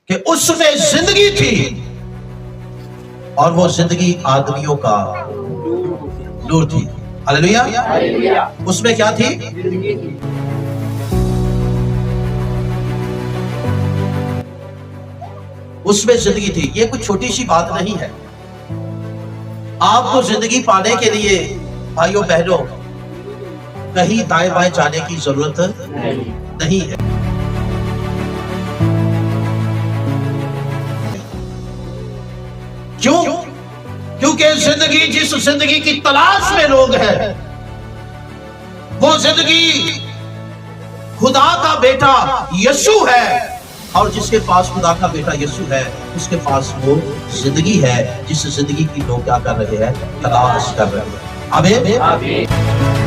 कि उसमें जिंदगी थी और वो जिंदगी आदमियों का नूर थी। हालेलुया। उसमें क्या थी? उसमें जिंदगी थी। ये कुछ छोटी सी बात नहीं है। आपको जिंदगी पाने के लिए भाइयों बहनों कहीं दाएं बाएं जाने की जरूरत नहीं है। क्यों? क्योंकि जिंदगी, जिस जिंदगी की तलाश में लोग हैं, वो जिंदगी खुदा का बेटा यीशु है। और जिसके पास खुदा का बेटा यीशु है, उसके पास वो जिंदगी है जिस जिंदगी की लोग क्या कर रहे हैं? तलाश कर रहे हैं। आमीन।